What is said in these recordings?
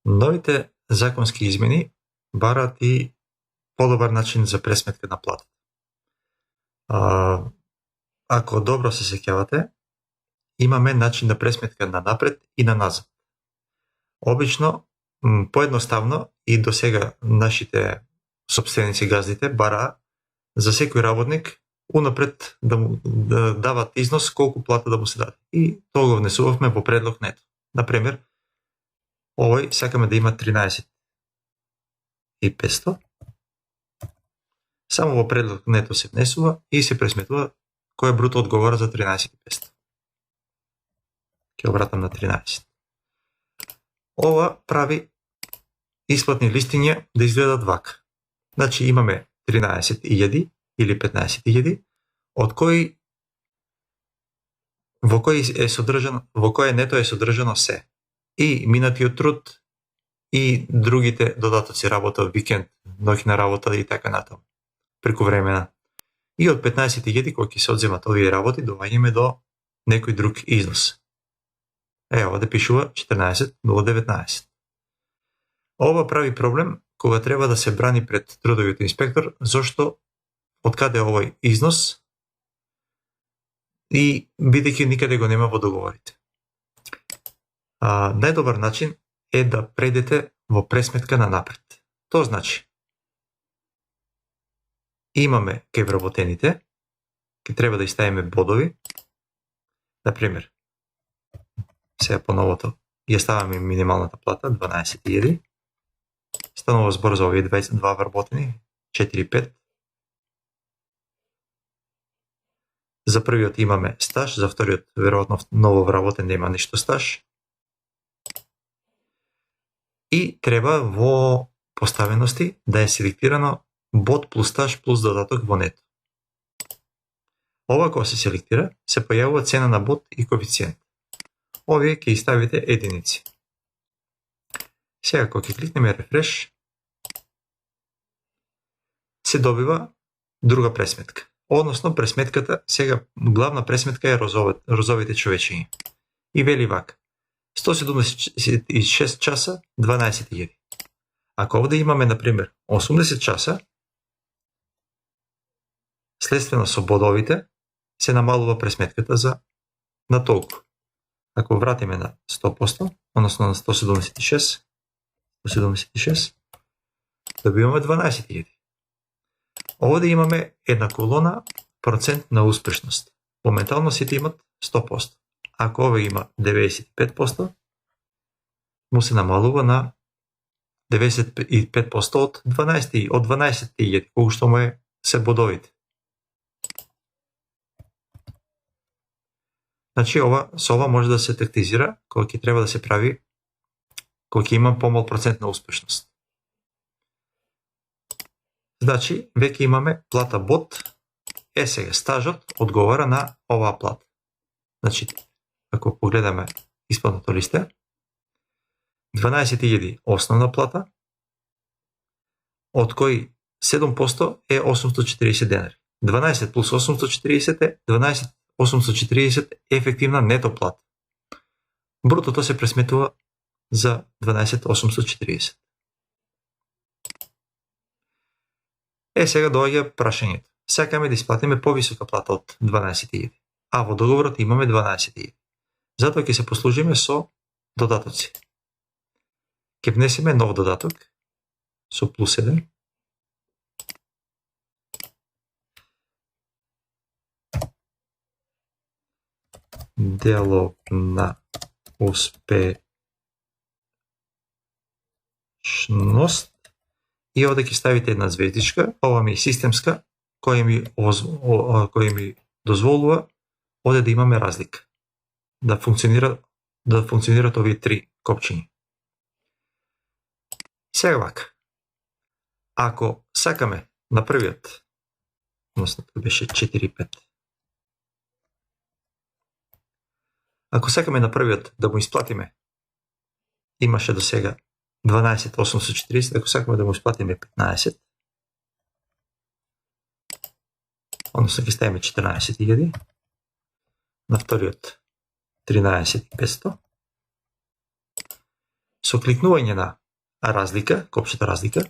Новите законски измени барат и подобар начин за пресметка на плата. Ако добро се сеќавате, имаме начин на пресметка на напред и на назад. Обично, поедноставно и до сега нашите собственици газдите бараа за секој работник унапред да дават износ колку плата да му се даде. И тоа го внесувавме во предлог нето. Например, овој сакаме да има 13.500. Само во предлог нето се внесува и се пресметува кој бруто одговара за 13.500. Ќе обратам на 13. Ова прави исплатни листиња да изгледат вака. Значи имаме 13.000 или 15.000, од кои во кој нето е содржано се. И минатиот труд, и другите додатоци, работа, викенд, ноќна работа и така натаму, преку времена. И од 15.000 кои ќе се одземат овие работи, доаѓаме до некој друг износ. Овде пишува 14.019. Ова прави проблем кога треба да се брани пред трудовиот инспектор, зашто откаде овој износ и бидејќи никаде го нема во договорите. Најдобар начин е да предете во пресметка на напред. Тоа значи, имаме кај вработените, ќе треба да иставиме бодови. Например, сега по новото ја ставаме минималната плата 12.000. Станува збор за овие 22 вработени, 4-5. За првиот имаме стаж, за вториот веројатно ново вработен нема ништо стаж. И треба во поставености да е селектирано бод плюс стаж плюс додаток во нето. Ова кога се селектира, се појавува цена на бод и коефициент. Овие ќе ставите единици. Сега кога ќе кликнеме рефреш, се добива друга пресметка. Односно пресметката, сега главна пресметка е розовите човечиња. И вели вака: 176 часа 12.000. Ако овде имаме, например, 80 часа, следствено со бодовите се намалува пресметката на толку. Ако вратиме на 100%, односно на 176, добиваме 12.000. Овде имаме една колона процент на успешност. Моментално сите имат 100%. Ако овој има 95%, му се намалува на 95% од 12.000, колку што му е се бодовите. Значи, со ова може да се тактизира кога ќе треба да се прави, кога ќе има помал процент на успешност. Значи, веќе имаме плата бод, сега стажот одговара на оваа плата. Значи, ако погледаме исплатното листе, 12.000 основна плата, од кои 7% е 840 денари. 12 плюс 840 е 12.840 ефективна нето плата. Брутото се пресметува за 12.840. Сега доаѓа прашањето. Сакаме да исплатиме повисока плата од 12.000, а во договорот имаме 12.000. Затоа ќе се послужиме со додатоци. Ќе внесеме нов додаток со плюс 1. Делов на успешност. И овде ќе ставите една звездичка, ова ми е системска, која ми дозволува овде да имаме разлика. Да функционират овие три копчиња. Сега вака. Ако сакаме на првиот, односно тоа беше 4-5. Ако сакаме на првиот да му исплатиме, имаше до сега 12.840, ако сакаме да му исплатиме 15, односно ќе ставиме 14.000, на вториот 13.500 Со кликнување на разлика, копчето разлика,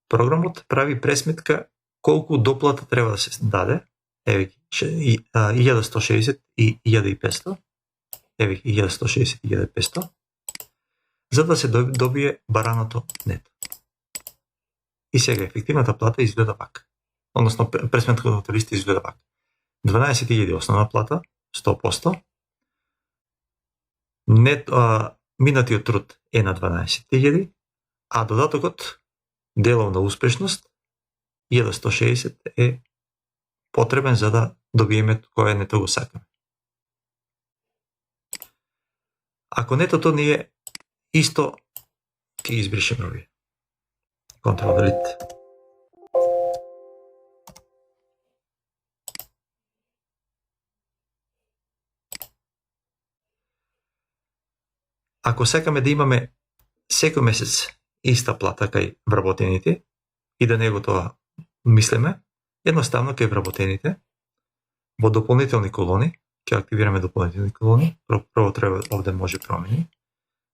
програмот прави пресметка колку доплата треба да се даде, еве 1160 и 1500, еве 1160 и 1500, за да се добие бараното нето. И сега ефективната плата изгледа вака. Односно пресметката листа изгледа вака. 12.000 основна плата, 100%. Минатиот труд е на 12.000, а додатокот деловна успешност 1160 е потребен за да добиеме кое нето го сакаме. Ако нетото ни е исто, ќе избришеме овие. Ctrl-Delete. Ако сакаме да имаме секој месец иста плата кај вработените и да не го тоа мислиме, едноставно кај вработените во дополнителни колони, ќе активираме дополнителни колони, прво треба овде може промени,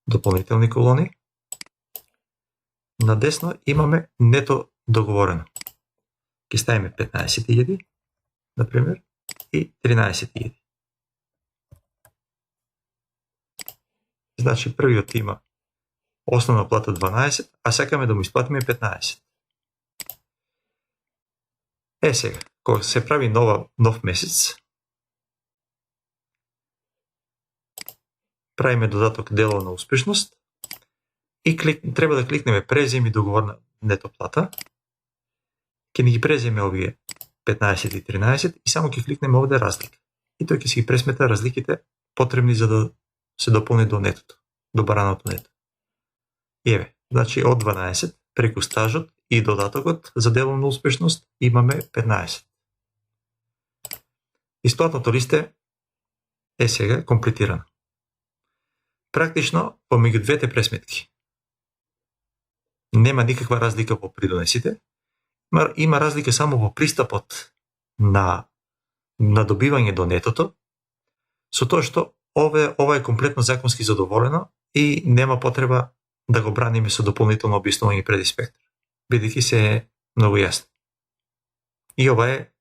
дополнителни колони, надесно имаме нето договорено. Ќе ставиме 15.000, например, и 13.000. Значи првиот има основна плата 12, а сакаме да му исплатиме 15. Сега, кога се прави нов месец, правиме додаток деловна успешност и треба да кликнеме преземи договорна нето плата. Ќе ни ги преземе овие 15 и 13 и само ќе кликнеме овде разлика. И тој ќе си ги пресмета разликите потребни за да се дополни до нетото, до бараното нето. И еве, значи од 12 преку стажот и додатокот за деловна успешност имаме 15. Исплатното листе е сега комплетирано. Практично, помеѓу двете пресметки нема никаква разлика во придонесите, има разлика само во пристапот на добивање до нетото, со тоа што ова е комплетно законски задоволено и нема потреба да го браниме со дополнително објаснување пред инспектор, бидејќи се е многу јасно. И ова е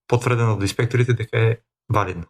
потврдено од инспекторите дека е валидно.